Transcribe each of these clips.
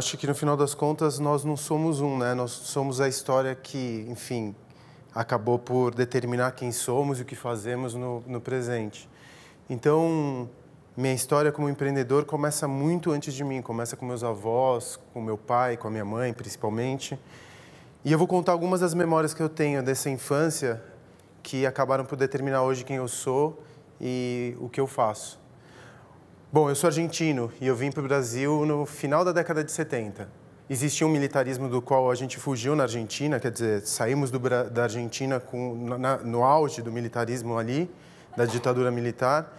acho que no final das contas nós não somos um, né? Nós somos a história que, enfim, acabou por determinar quem somos e o que fazemos no presente. Então, minha história como empreendedor começa muito antes de mim, começa com meus avós, com meu pai, com a minha mãe, principalmente. E eu vou contar algumas das memórias que eu tenho dessa infância que acabaram por determinar hoje quem eu sou e o que eu faço. Bom, eu sou argentino e eu vim para o Brasil no final da década de 70. Existia um militarismo do qual a gente fugiu na Argentina, quer dizer, saímos da Argentina no auge do militarismo ali, da ditadura militar.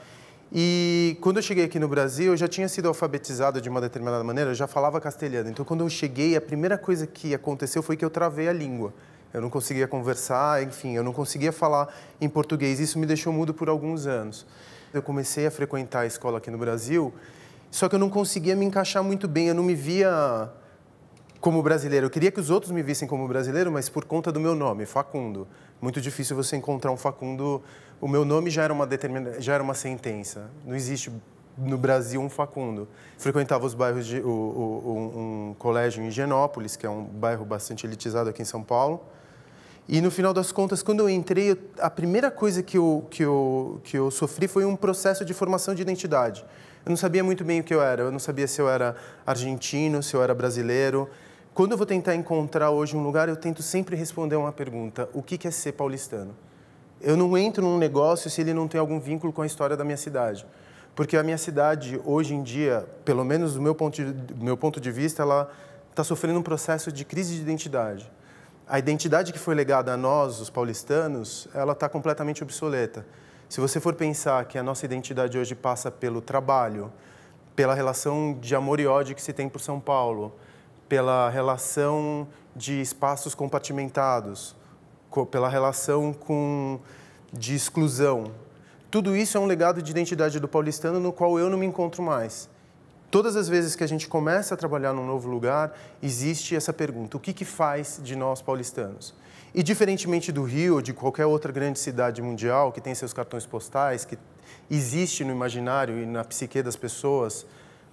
E quando eu cheguei aqui no Brasil, eu já tinha sido alfabetizado de uma determinada maneira, eu já falava castelhano. Então, quando eu cheguei, a primeira coisa que aconteceu foi que eu travei a língua. Eu não conseguia conversar, enfim, eu não conseguia falar em português. Isso me deixou mudo por alguns anos. Eu comecei a frequentar a escola aqui no Brasil, só que eu não conseguia me encaixar muito bem, eu não me via como brasileiro. Eu queria que os outros me vissem como brasileiro, mas por conta do meu nome, Facundo. Muito difícil você encontrar um Facundo. O meu nome já era uma sentença. Não existe no Brasil um Facundo. Frequentava os bairros um colégio em Higienópolis, que é um bairro bastante elitizado aqui em São Paulo. E, no final das contas, quando eu entrei, a primeira coisa que eu sofri foi um processo de formação de identidade. Eu não sabia muito bem o que eu era. Eu não sabia se eu era argentino, se eu era brasileiro. Quando eu vou tentar encontrar hoje um lugar, eu tento sempre responder uma pergunta. O que é ser paulistano? Eu não entro num negócio se ele não tem algum vínculo com a história da minha cidade. Porque a minha cidade, hoje em dia, pelo menos do meu ponto de vista, ela está sofrendo um processo de crise de identidade. A identidade que foi legada a nós, os paulistanos, ela está completamente obsoleta. Se você for pensar que a nossa identidade hoje passa pelo trabalho, pela relação de amor e ódio que se tem por São Paulo, pela relação de espaços compartimentados, pela relação de exclusão. Tudo isso é um legado de identidade do paulistano no qual eu não me encontro mais. Todas as vezes que a gente começa a trabalhar num novo lugar, existe essa pergunta: o que faz de nós paulistanos? E, diferentemente do Rio ou de qualquer outra grande cidade mundial que tem seus cartões postais, que existe no imaginário e na psique das pessoas,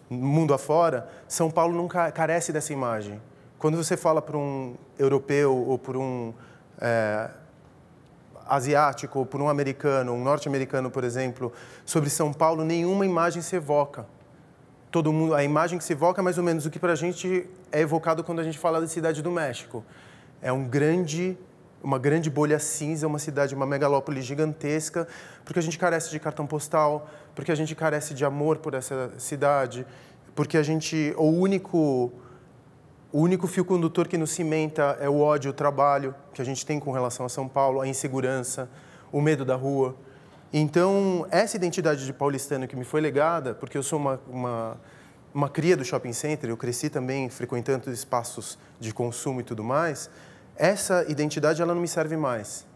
mundo afora, São Paulo não carece dessa imagem. Quando você fala para um europeu ou por um asiático ou por um americano, um norte-americano, por exemplo, sobre São Paulo, nenhuma imagem se evoca. Todo mundo, a imagem que se evoca é mais ou menos o que para a gente é evocado quando a gente fala da Cidade do México. É uma grande bolha cinza, uma cidade, uma megalópole gigantesca, porque a gente carece de cartão postal, porque a gente carece de amor por essa cidade, porque o único fio condutor que nos cimenta é o ódio, o trabalho que a gente tem com relação a São Paulo, a insegurança, o medo da rua. Então, essa identidade de paulistano que me foi legada, porque eu sou uma cria do shopping center, eu cresci também frequentando espaços de consumo e tudo mais, essa identidade ela não me serve mais.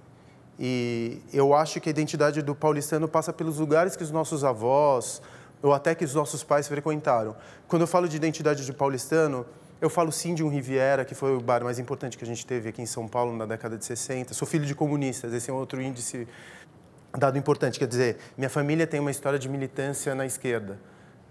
E eu acho que a identidade do paulistano passa pelos lugares que os nossos avós, ou até que os nossos pais frequentaram. Quando eu falo de identidade de paulistano, eu falo sim de um Riviera, que foi o bar mais importante que a gente teve aqui em São Paulo na década de 60. Sou filho de comunistas, esse é um outro índice dado importante, quer dizer, minha família tem uma história de militância na esquerda,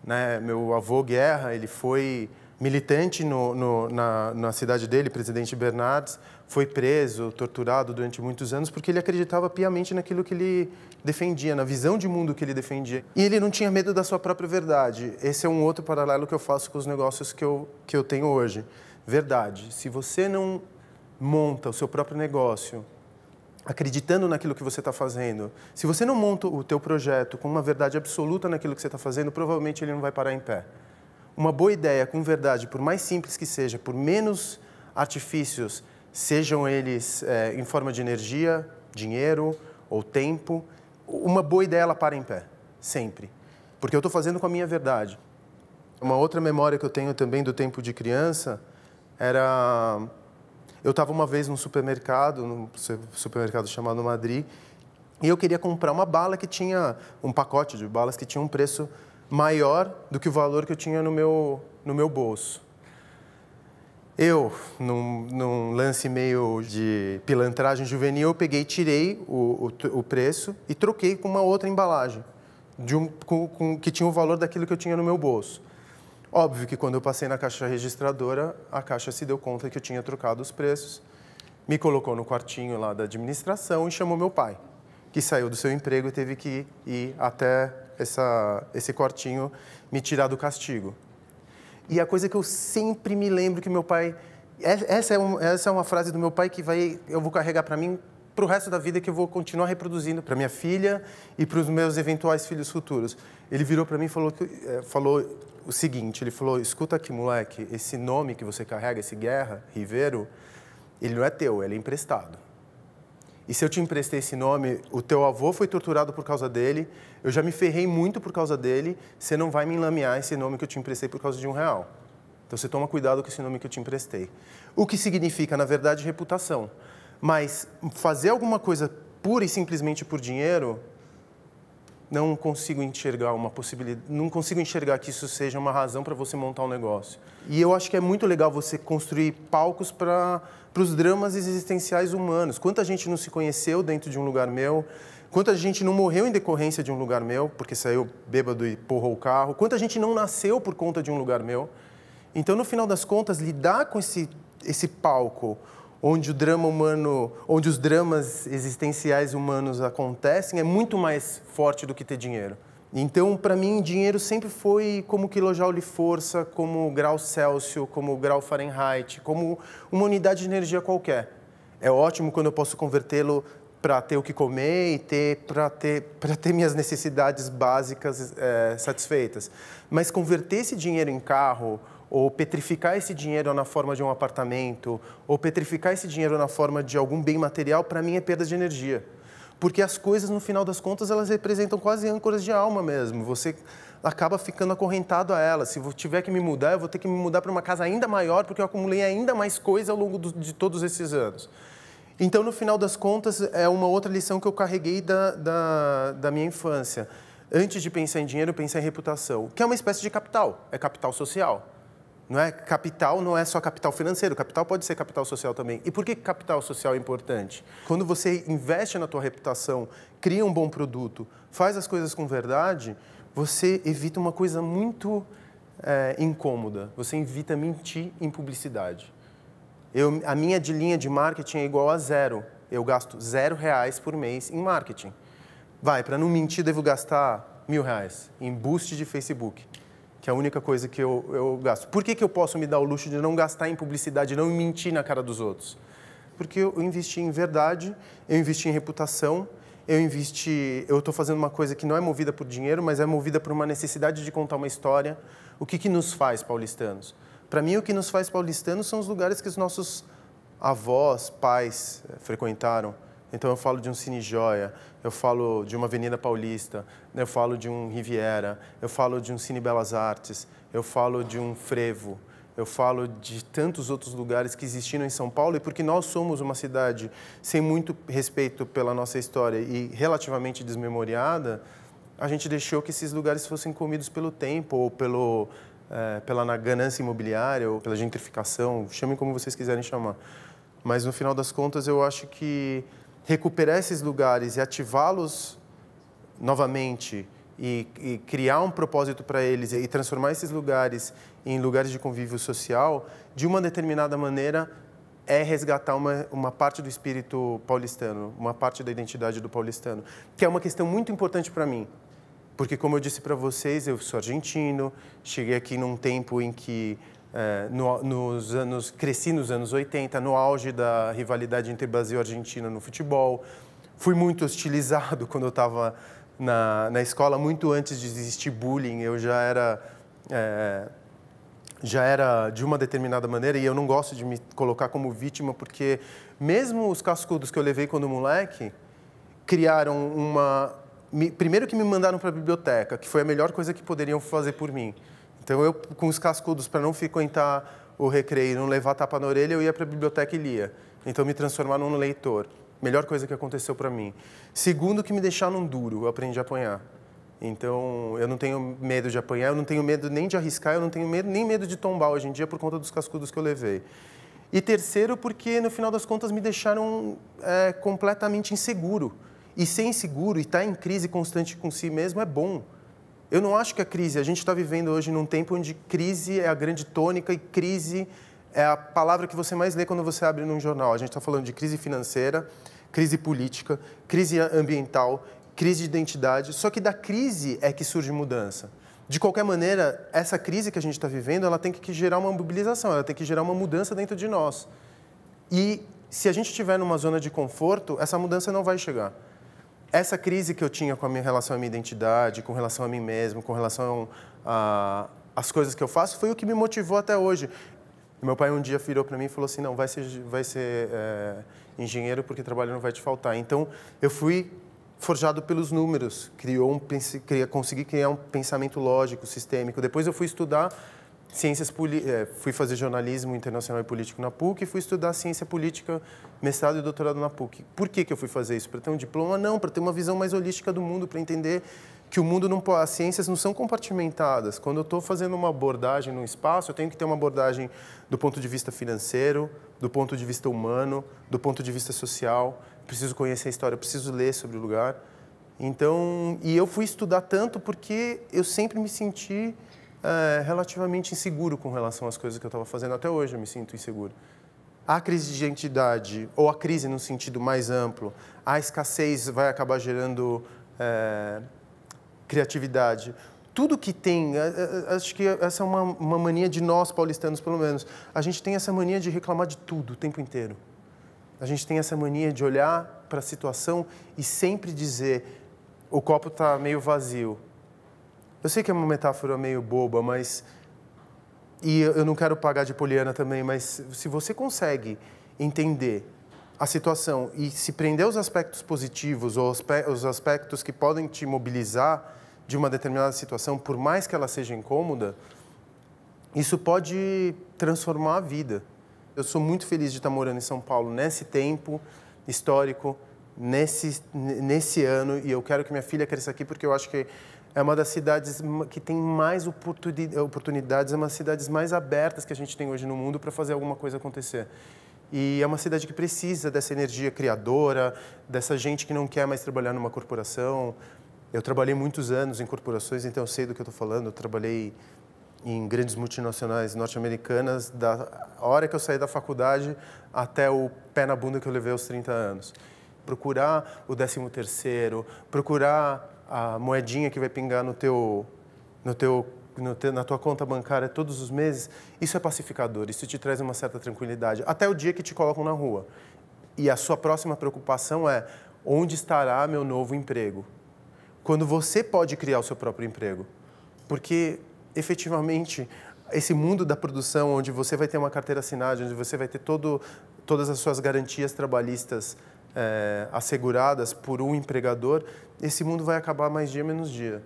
né? Meu avô Guerra, ele foi militante na cidade dele, Presidente Bernardes, foi preso, torturado durante muitos anos porque ele acreditava piamente naquilo que ele defendia, na visão de mundo que ele defendia. E ele não tinha medo da sua própria verdade. Esse é um outro paralelo que eu faço com os negócios que eu tenho hoje. Verdade. Se você não monta o seu próprio negócio acreditando naquilo que você está fazendo, se você não monta o teu projeto com uma verdade absoluta naquilo que você está fazendo, provavelmente ele não vai parar em pé. Uma boa ideia com verdade, por mais simples que seja, por menos artifícios, sejam eles em forma de energia, dinheiro ou tempo, uma boa ideia ela para em pé, sempre. Porque eu estou fazendo com a minha verdade. Uma outra memória que eu tenho também do tempo de criança era... Eu estava uma vez num supermercado chamado Madrid, e eu queria comprar uma bala que tinha, um pacote de balas que tinha um preço maior do que o valor que eu tinha no meu bolso. Eu, num lance meio de pilantragem juvenil, eu peguei, tirei o preço e troquei com uma outra embalagem, que tinha o valor daquilo que eu tinha no meu bolso. Óbvio que quando eu passei na caixa registradora, a caixa se deu conta que eu tinha trocado os preços, me colocou no quartinho lá da administração e chamou meu pai, que saiu do seu emprego e teve que ir até esse quartinho me tirar do castigo. E a coisa que eu sempre me lembro que meu pai... Essa é uma frase do meu pai que eu vou carregar para mim para o resto da vida, que eu vou continuar reproduzindo para minha filha e para os meus eventuais filhos futuros. Ele virou para mim e falou o seguinte, ele falou: escuta aqui, moleque, esse nome que você carrega, esse Guerra Ribeiro, ele não é teu, ele é emprestado. E se eu te emprestei esse nome, o teu avô foi torturado por causa dele, eu já me ferrei muito por causa dele, você não vai me enlamear esse nome que eu te emprestei por causa de R$1. Então você toma cuidado com esse nome que eu te emprestei. O que significa, na verdade, reputação. Mas fazer alguma coisa pura e simplesmente por dinheiro, não consigo enxergar uma possibilidade, não consigo enxergar que isso seja uma razão para você montar um negócio. E eu acho que é muito legal você construir palcos para os dramas existenciais humanos. Quanta gente não se conheceu dentro de um lugar meu, quanta gente não morreu em decorrência de um lugar meu, porque saiu bêbado e porrou o carro, quanta gente não nasceu por conta de um lugar meu. Então, no final das contas, lidar com esse palco onde o drama humano, onde os dramas existenciais humanos acontecem, é muito mais forte do que ter dinheiro. Então, para mim, dinheiro sempre foi como quilojoule força, como grau Celsius, como grau Fahrenheit, como uma unidade de energia qualquer. É ótimo quando eu posso convertê-lo para ter o que comer e para ter minhas necessidades básicas satisfeitas. Mas converter esse dinheiro em carro, ou petrificar esse dinheiro na forma de um apartamento, ou petrificar esse dinheiro na forma de algum bem material, para mim é perda de energia. Porque as coisas, no final das contas, elas representam quase âncoras de alma mesmo. Você acaba ficando acorrentado a elas. Se eu tiver que me mudar, eu vou ter que me mudar para uma casa ainda maior, porque eu acumulei ainda mais coisa ao longo de todos esses anos. Então, no final das contas, é uma outra lição que eu carreguei da minha infância. Antes de pensar em dinheiro, eu pensei em reputação, que é uma espécie de capital, é capital social. Não é? Capital não é só capital financeiro, capital pode ser capital social também. E por que capital social é importante? Quando você investe na tua reputação, cria um bom produto, faz as coisas com verdade, você evita uma coisa muito incômoda. Você evita mentir em publicidade. A minha linha de marketing é igual a zero. Eu gasto R$0 por mês em marketing. Para não mentir, devo gastar R$1.000 em boost de Facebook, que é a única coisa que eu gasto. Por que eu posso me dar o luxo de não gastar em publicidade, não mentir na cara dos outros? Porque eu investi em verdade, eu investi em reputação, eu estou fazendo uma coisa que não é movida por dinheiro, mas é movida por uma necessidade de contar uma história. O que nos faz paulistanos? Para mim, o que nos faz paulistanos são os lugares que os nossos avós, pais frequentaram. Então, eu falo de um Cine Joia, eu falo de uma Avenida Paulista, eu falo de um Riviera, eu falo de um Cine Belas Artes, eu falo de um Frevo, eu falo de tantos outros lugares que existiram em São Paulo, e porque nós somos uma cidade sem muito respeito pela nossa história e relativamente desmemoriada, a gente deixou que esses lugares fossem comidos pelo tempo ou pela ganância imobiliária ou pela gentrificação, chamem como vocês quiserem chamar. Mas, no final das contas, eu acho que recuperar esses lugares e ativá-los novamente e criar um propósito para eles e transformar esses lugares em lugares de convívio social, de uma determinada maneira, é resgatar uma parte do espírito paulistano, uma parte da identidade do paulistano, que é uma questão muito importante para mim. Porque, como eu disse para vocês, eu sou argentino, cheguei aqui num tempo em que cresci nos anos 80, no auge da rivalidade entre Brasil e Argentina no futebol. Fui muito hostilizado quando eu estava na escola, muito antes de existir bullying. Eu já era de uma determinada maneira, e eu não gosto de me colocar como vítima, porque mesmo os cascudos que eu levei quando moleque, criaram primeiro que me mandaram para a biblioteca, que foi a melhor coisa que poderiam fazer por mim. Então, eu, com os cascudos, para não frequentar o recreio e não levar tapa na orelha, eu ia para a biblioteca e lia. Então, me transformaram num leitor. Melhor coisa que aconteceu para mim. Segundo, que me deixaram duro, eu aprendi a apanhar. Então, eu não tenho medo de apanhar, eu não tenho medo nem de arriscar, eu não tenho nem medo de tombar hoje em dia por conta dos cascudos que eu levei. E terceiro, porque, no final das contas, me deixaram completamente inseguro. E ser inseguro e estar em crise constante com si mesmo é bom. Eu não acho que a gente está vivendo hoje num tempo onde crise é a grande tônica e crise é a palavra que você mais lê quando você abre num jornal. A gente está falando de crise financeira, crise política, crise ambiental, crise de identidade. Só que da crise é que surge mudança. De qualquer maneira, essa crise que a gente está vivendo, ela tem que gerar uma mobilização, ela tem que gerar uma mudança dentro de nós. E se a gente estiver numa zona de conforto, essa mudança não vai chegar. Essa crise que eu tinha com a minha relação à minha identidade, com relação a mim mesmo, com relação às coisas que eu faço, foi o que me motivou até hoje. Meu pai um dia virou para mim e falou assim, não, vai ser engenheiro porque trabalho não vai te faltar. Então, eu fui forjado pelos números, consegui criar um pensamento lógico, sistêmico. Depois eu fui estudar fui fazer jornalismo internacional e político na PUC e fui estudar ciência política, mestrado e doutorado na PUC. Por que eu fui fazer isso? Para ter um diploma? Não, para ter uma visão mais holística do mundo, para entender que o mundo não pode, as ciências não são compartimentadas. Quando eu estou fazendo uma abordagem no espaço, eu tenho que ter uma abordagem do ponto de vista financeiro, do ponto de vista humano, do ponto de vista social. Preciso conhecer a história, preciso ler sobre o lugar. Então, e eu fui estudar tanto porque eu sempre me senti relativamente inseguro com relação às coisas que eu estava fazendo. Até hoje eu me sinto inseguro. A crise de identidade, ou a crise no sentido mais amplo, a escassez vai acabar gerando criatividade. Tudo que tem, acho que essa é uma mania de nós paulistanos, pelo menos. A gente tem essa mania de reclamar de tudo o tempo inteiro. A gente tem essa mania de olhar para a situação e sempre dizer o copo está meio vazio. Eu sei que é uma metáfora meio boba, mas... E eu não quero pagar de poliana também, mas se você consegue entender a situação e se prender aos aspectos positivos ou os aspectos que podem te mobilizar de uma determinada situação, por mais que ela seja incômoda, isso pode transformar a vida. Eu sou muito feliz de estar morando em São Paulo nesse tempo histórico, nesse ano, e eu quero que minha filha cresça aqui porque eu acho que é uma das cidades que tem mais oportunidades, é uma das cidades mais abertas que a gente tem hoje no mundo para fazer alguma coisa acontecer. E é uma cidade que precisa dessa energia criadora, dessa gente que não quer mais trabalhar numa corporação. Eu trabalhei muitos anos em corporações, então eu sei do que eu estou falando. Eu trabalhei em grandes multinacionais norte-americanas, da hora que eu saí da faculdade até o pé na bunda que eu levei aos 30 anos. Procurar o 13º, procurar a moedinha que vai pingar na tua conta bancária todos os meses, isso é pacificador, isso te traz uma certa tranquilidade, até o dia que te colocam na rua. E a sua próxima preocupação é, onde estará meu novo emprego? Quando você pode criar o seu próprio emprego. Porque, efetivamente, esse mundo da produção, onde você vai ter uma carteira assinada, onde você vai ter todas as suas garantias trabalhistas asseguradas por um empregador, esse mundo vai acabar mais dia menos dia.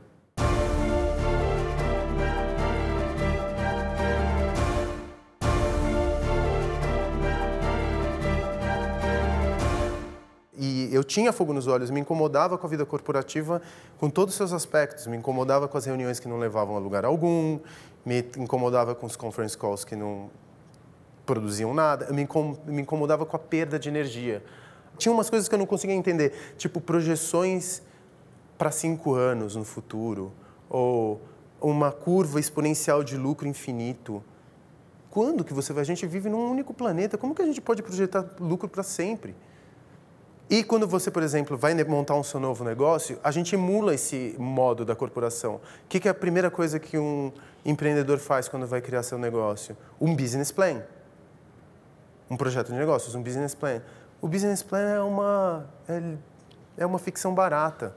E eu tinha fogo nos olhos, me incomodava com a vida corporativa com todos os seus aspectos, me incomodava com as reuniões que não levavam a lugar algum, me incomodava com os conference calls que não produziam nada, me incomodava com a perda de energia. Tinha umas coisas que eu não conseguia entender, tipo projeções para 5 anos no futuro, ou uma curva exponencial de lucro infinito. Quando que a gente vive num único planeta, como que a gente pode projetar lucro para sempre? E quando você, por exemplo, vai montar um seu novo negócio, a gente emula esse modo da corporação. O que é a primeira coisa que um empreendedor faz quando vai criar seu negócio? Um business plan. Um projeto de negócios, um business plan. O business plan é uma ficção barata.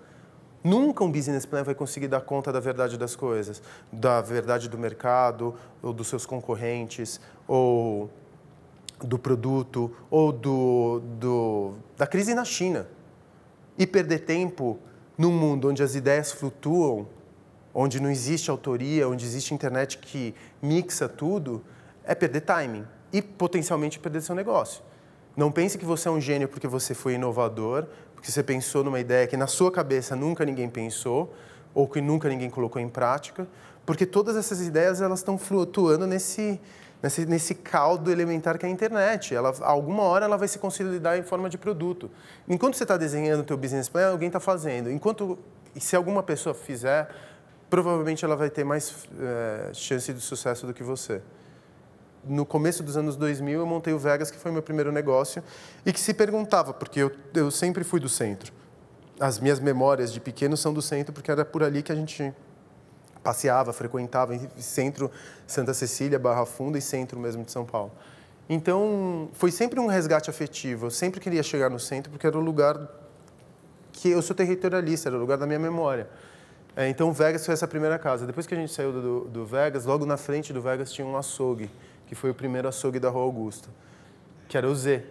Nunca um business plan vai conseguir dar conta da verdade das coisas, da verdade do mercado, ou dos seus concorrentes, ou do produto, ou da crise na China. E perder tempo num mundo onde as ideias flutuam, onde não existe autoria, onde existe internet que mixa tudo, é perder timing e potencialmente perder seu negócio. Não pense que você é um gênio porque você foi inovador, porque você pensou numa ideia que na sua cabeça nunca ninguém pensou, ou que nunca ninguém colocou em prática, porque todas essas ideias elas estão flutuando nesse caldo elementar que é a internet. Alguma hora ela vai se consolidar em forma de produto. Enquanto você está desenhando o teu business plan, alguém está fazendo. Se alguma pessoa fizer, provavelmente ela vai ter mais chance de sucesso do que você. No começo dos anos 2000, eu montei o Vegas, que foi meu primeiro negócio, e que se perguntava, porque eu sempre fui do centro. As minhas memórias de pequeno são do centro, porque era por ali que a gente passeava, frequentava, centro Santa Cecília, Barra Funda e centro mesmo de São Paulo. Então, foi sempre um resgate afetivo. Eu sempre queria chegar no centro, porque era o lugar que eu sou territorialista, era o lugar da minha memória. Então, o Vegas foi essa primeira casa. Depois que a gente saiu do Vegas, logo na frente do Vegas tinha um açougue, que foi o primeiro açougue da Rua Augusta, que era o Z.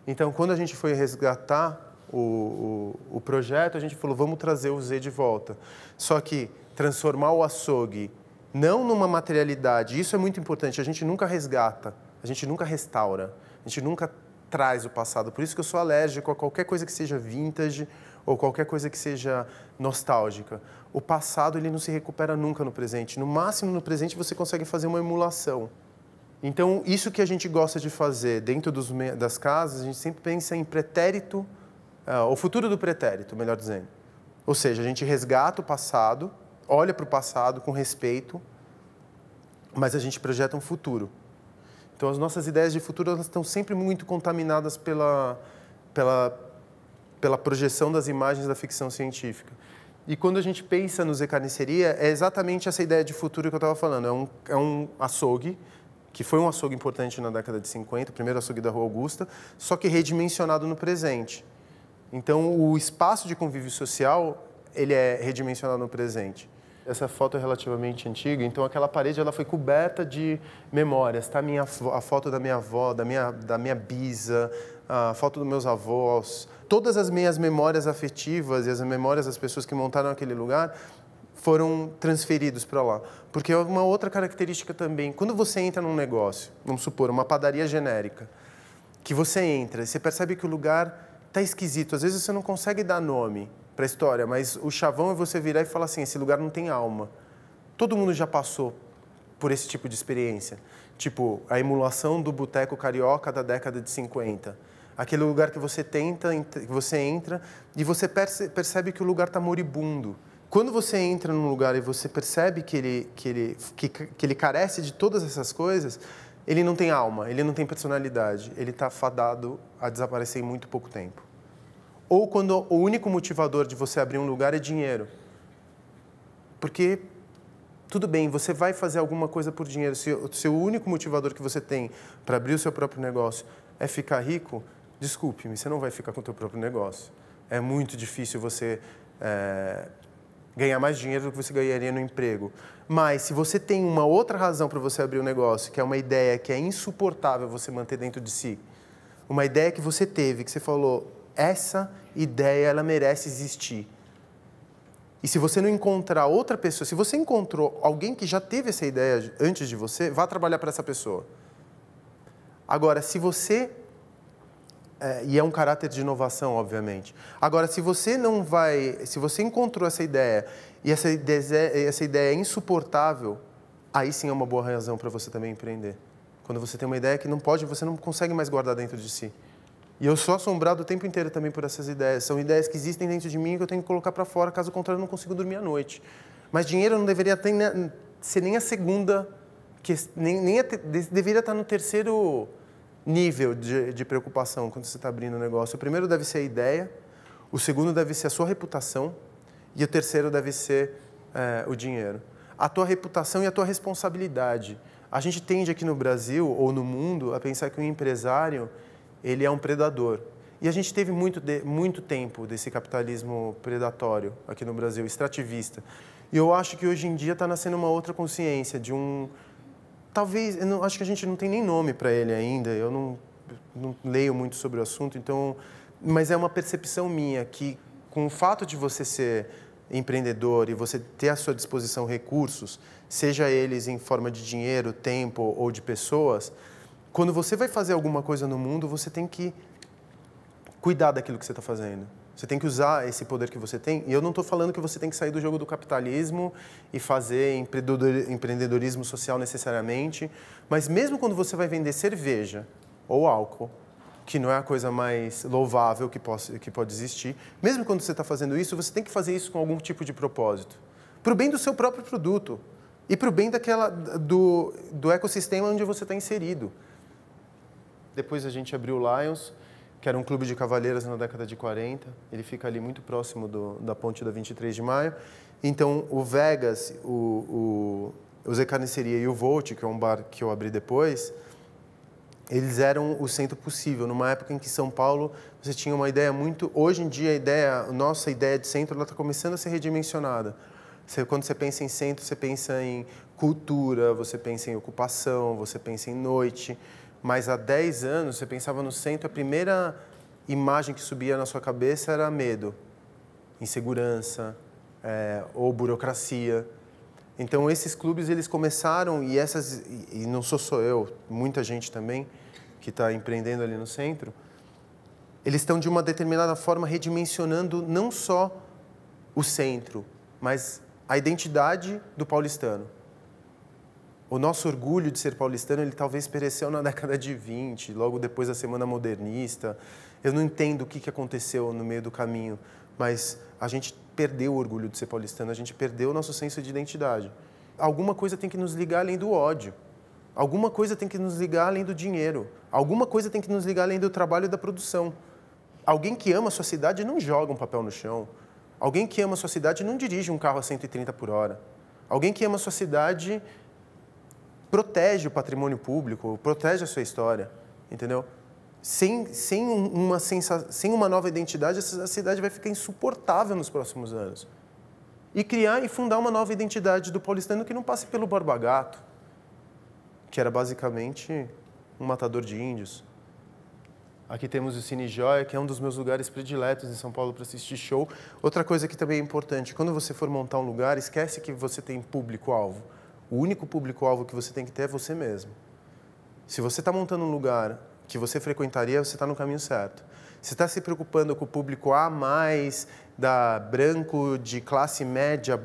Então, quando a gente foi resgatar o projeto, a gente falou, vamos trazer o Z de volta. Só que transformar o açougue não numa materialidade, isso é muito importante, a gente nunca resgata, a gente nunca restaura, a gente nunca traz o passado. Por isso que eu sou alérgico a qualquer coisa que seja vintage ou qualquer coisa que seja nostálgica. O passado, ele não se recupera nunca no presente. No máximo, no presente, você consegue fazer uma emulação. Então, isso que a gente gosta de fazer dentro das casas, a gente sempre pensa em pretérito, o futuro do pretérito, melhor dizendo. Ou seja, a gente resgata o passado, olha para o passado com respeito, mas a gente projeta um futuro. Então, as nossas ideias de futuro elas estão sempre muito contaminadas pela projeção das imagens da ficção científica. E quando a gente pensa no Zé Carniceria, é exatamente essa ideia de futuro que eu estava falando. É um açougue, que foi um açougue importante na década de 50, o primeiro açougue da Rua Augusta, só que redimensionado no presente. Então, o espaço de convívio social, ele é redimensionado no presente. Essa foto é relativamente antiga, então aquela parede ela foi coberta de memórias. Tá a foto da minha avó, da minha bisa, a foto dos meus avós. Todas as minhas memórias afetivas e as memórias das pessoas que montaram aquele lugar foram transferidos para lá. Porque é uma outra característica também. Quando você entra num negócio, vamos supor, uma padaria genérica, que você entra e você percebe que o lugar está esquisito. Às vezes você não consegue dar nome para a história, mas o chavão é você virar e falar assim, esse lugar não tem alma. Todo mundo já passou por esse tipo de experiência. Tipo, a emulação do boteco carioca da década de 50. Aquele lugar que você você entra e você percebe que o lugar está moribundo. Quando você entra num lugar e você percebe que ele carece de todas essas coisas, ele não tem alma, ele não tem personalidade, ele está fadado a desaparecer em muito pouco tempo. Ou quando o único motivador de você abrir um lugar é dinheiro. Porque, tudo bem, você vai fazer alguma coisa por dinheiro. Se o único motivador que você tem para abrir o seu próprio negócio é ficar rico, desculpe-me, você não vai ficar com o seu próprio negócio. É muito difícil você ganhar mais dinheiro do que você ganharia no emprego. Mas, se você tem uma outra razão para você abrir um negócio, que é uma ideia que é insuportável você manter dentro de si, uma ideia que você teve, que você falou, essa ideia, ela merece existir. E se você não encontrar outra pessoa, se você encontrou alguém que já teve essa ideia antes de você, vá trabalhar para essa pessoa. Agora, se você... e é um caráter de inovação, obviamente. Agora, se você não vai... Se você encontrou essa ideia e essa ideia é insuportável, aí sim é uma boa razão para você também empreender. Quando você tem uma ideia que você não consegue mais guardar dentro de si. E eu sou assombrado o tempo inteiro também por essas ideias. São ideias que existem dentro de mim que eu tenho que colocar para fora, caso contrário eu não consigo dormir à noite. Mas dinheiro não deveria ser nem a segunda... deveria estar no terceiro nível de preocupação quando você está abrindo um negócio. O primeiro deve ser a ideia, o segundo deve ser a sua reputação e o terceiro deve ser o dinheiro. A tua reputação e a tua responsabilidade. A gente tende aqui no Brasil ou no mundo a pensar que um empresário... ele é um predador. E a gente teve muito tempo desse capitalismo predatório aqui no Brasil, extrativista. E eu acho que hoje em dia está nascendo uma outra consciência de um... Talvez, acho que a gente não tem nem nome para ele ainda, eu não leio muito sobre o assunto, então... Mas é uma percepção minha que, com o fato de você ser empreendedor e você ter à sua disposição recursos, seja eles em forma de dinheiro, tempo ou de pessoas... Quando você vai fazer alguma coisa no mundo, você tem que cuidar daquilo que você está fazendo. Você tem que usar esse poder que você tem. E eu não estou falando que você tem que sair do jogo do capitalismo e fazer empreendedorismo social necessariamente. Mas mesmo quando você vai vender cerveja ou álcool, que não é a coisa mais louvável que pode existir, mesmo quando você está fazendo isso, você tem que fazer isso com algum tipo de propósito. para o bem do seu próprio produto e para o bem do ecossistema onde você está inserido. Depois a gente abriu o Lions, que era um clube de cavalheiras na década de 40. Ele fica ali muito próximo da ponte da 23 de maio. Então, o Vegas, o Zé Carniceria e o Volt, que é um bar que eu abri depois, eles eram o centro possível. Numa época em que São Paulo, você tinha uma ideia muito... Hoje em dia, a nossa ideia de centro está começando a ser redimensionada. Quando você pensa em centro, você pensa em cultura, você pensa em ocupação, você pensa em noite. Mas há 10 anos, você pensava no centro, a primeira imagem que subia na sua cabeça era medo, insegurança, ou burocracia. Então, esses clubes, eles começaram, e não sou só eu, muita gente também, que está empreendendo ali no centro, eles estão, de uma determinada forma, redimensionando não só o centro, mas a identidade do paulistano. O nosso orgulho de ser paulistano, ele talvez pereceu na década de 20, logo depois da Semana Modernista. Eu não entendo o que aconteceu no meio do caminho, mas a gente perdeu o orgulho de ser paulistano, a gente perdeu o nosso senso de identidade. Alguma coisa tem que nos ligar além do ódio. Alguma coisa tem que nos ligar além do dinheiro. Alguma coisa tem que nos ligar além do trabalho e da produção. Alguém que ama a sua cidade não joga um papel no chão. Alguém que ama a sua cidade não dirige um carro a 130 por hora. Alguém que ama a sua cidade protege o patrimônio público, protege a sua história, entendeu? Sem uma nova identidade, a cidade vai ficar insuportável nos próximos anos. E criar e fundar uma nova identidade do paulistano que não passe pelo Borba Gato, que era basicamente um matador de índios. Aqui temos o Cine Joia, que é um dos meus lugares prediletos em São Paulo para assistir show. Outra coisa que também é importante, quando você for montar um lugar, esquece que você tem público-alvo. O único público-alvo que você tem que ter é você mesmo. Se você está montando um lugar que você frequentaria, você está no caminho certo. Se está se preocupando com o público A+, branco, de classe média,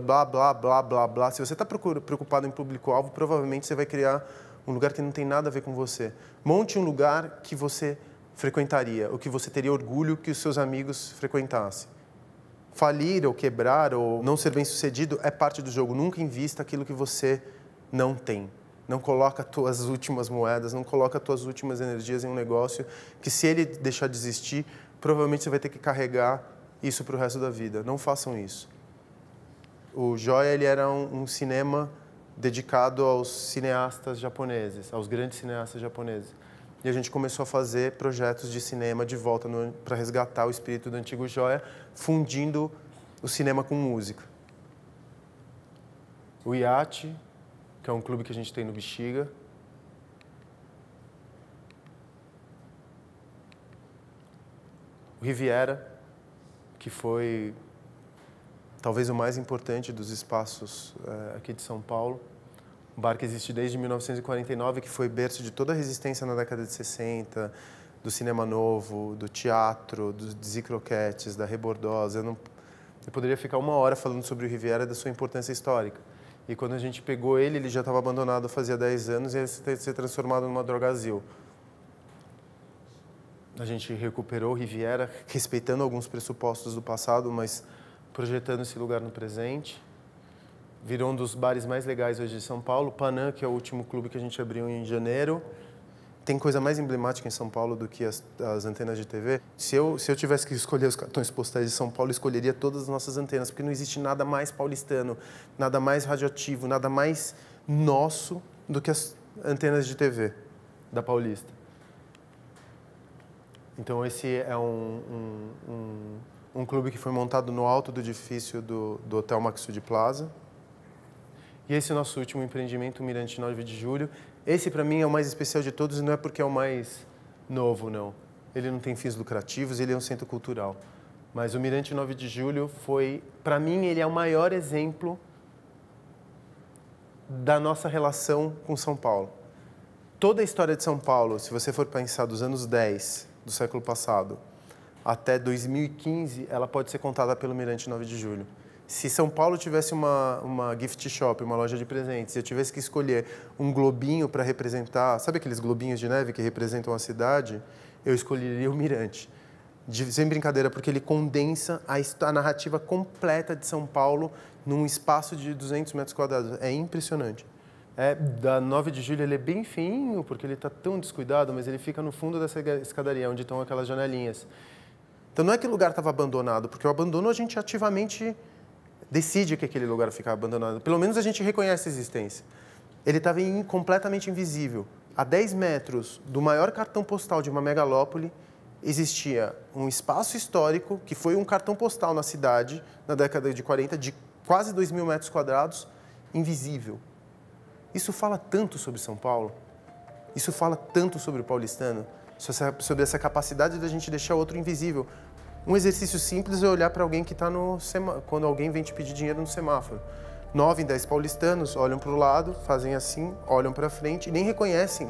blá, blá, blá, blá, blá. Se você está preocupado em público-alvo, provavelmente você vai criar um lugar que não tem nada a ver com você. Monte um lugar que você frequentaria, ou que você teria orgulho que os seus amigos frequentassem. Falir ou quebrar ou não ser bem-sucedido é parte do jogo. Nunca invista aquilo que você não tem. Não coloca as tuas últimas moedas, não coloca as tuas últimas energias em um negócio que, se ele deixar de existir, provavelmente você vai ter que carregar isso para o resto da vida. Não façam isso. O Joia, ele era um cinema dedicado aos cineastas japoneses, aos grandes cineastas japoneses. E a gente começou a fazer projetos de cinema de volta para resgatar o espírito do antigo Joia, fundindo o cinema com música. O Iate, que é um clube que a gente tem no Bexiga. O Riviera, que foi talvez o mais importante dos espaços aqui de São Paulo. Um bar que existe desde 1949, que foi berço de toda a resistência na década de 60, do cinema novo, do teatro, dos Zicroquetes, da Rebordosa. Eu poderia ficar 1 hora falando sobre o Riviera e da sua importância histórica. E quando a gente pegou ele já estava abandonado fazia 10 anos e ele se transformado numa drogazil. A gente recuperou o Riviera, respeitando alguns pressupostos do passado, mas projetando esse lugar no presente. Virou um dos bares mais legais hoje de São Paulo. Panam, que é o último clube que a gente abriu em janeiro. Tem coisa mais emblemática em São Paulo do que as antenas de TV. Se eu tivesse que escolher os cartões postais de São Paulo, eu escolheria todas as nossas antenas, porque não existe nada mais paulistano, nada mais radioativo, nada mais nosso do que as antenas de TV da Paulista. Então, esse é um clube que foi montado no alto do edifício do Hotel Maxud Plaza. E esse é o nosso último empreendimento, o Mirante 9 de Julho. Esse, para mim, é o mais especial de todos e não é porque é o mais novo, não. Ele não tem fins lucrativos, ele é um centro cultural. Mas o Mirante 9 de Julho foi, para mim, ele é o maior exemplo da nossa relação com São Paulo. Toda a história de São Paulo, se você for pensar dos anos 10 do século passado até 2015, ela pode ser contada pelo Mirante 9 de Julho. Se São Paulo tivesse uma gift shop, uma loja de presentes, e eu tivesse que escolher um globinho para representar, sabe aqueles globinhos de neve que representam a cidade? Eu escolheria o Mirante. sem brincadeira, porque ele condensa a narrativa completa de São Paulo num espaço de 200 metros quadrados. É impressionante. Da 9 de julho ele é bem feinho, porque ele está tão descuidado, mas ele fica no fundo dessa escadaria, onde estão aquelas janelinhas. Então não é que o lugar estava abandonado, porque o abandono a gente ativamente decide que aquele lugar fica abandonado. Pelo menos a gente reconhece a existência. Ele estava completamente invisível. A 10 metros do maior cartão postal de uma megalópole, existia um espaço histórico, que foi um cartão postal na cidade, na década de 40, de quase 2.000 metros quadrados, invisível. Isso fala tanto sobre São Paulo, isso fala tanto sobre o paulistano, sobre essa capacidade da gente deixar o outro invisível. Um exercício simples é olhar para alguém que está no semáforo, quando alguém vem te pedir dinheiro no semáforo. 9 em 10 paulistanos olham para o lado, fazem assim, olham para frente e nem reconhecem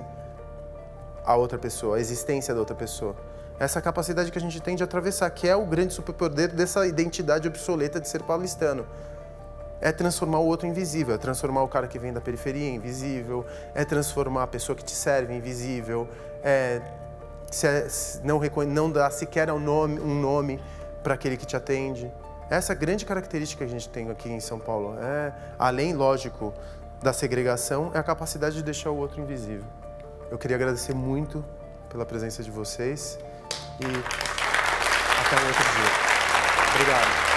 a outra pessoa, a existência da outra pessoa. Essa capacidade que a gente tem de atravessar, que é o grande superpoder dessa identidade obsoleta de ser paulistano. É transformar o outro em invisível, é transformar o cara que vem da periferia em invisível, é transformar a pessoa que te serve em invisível, não dar sequer um nome para aquele que te atende. Essa grande característica que a gente tem aqui em São Paulo, além, lógico, da segregação, é a capacidade de deixar o outro invisível. Eu queria agradecer muito pela presença de vocês e até um outro dia. Obrigado.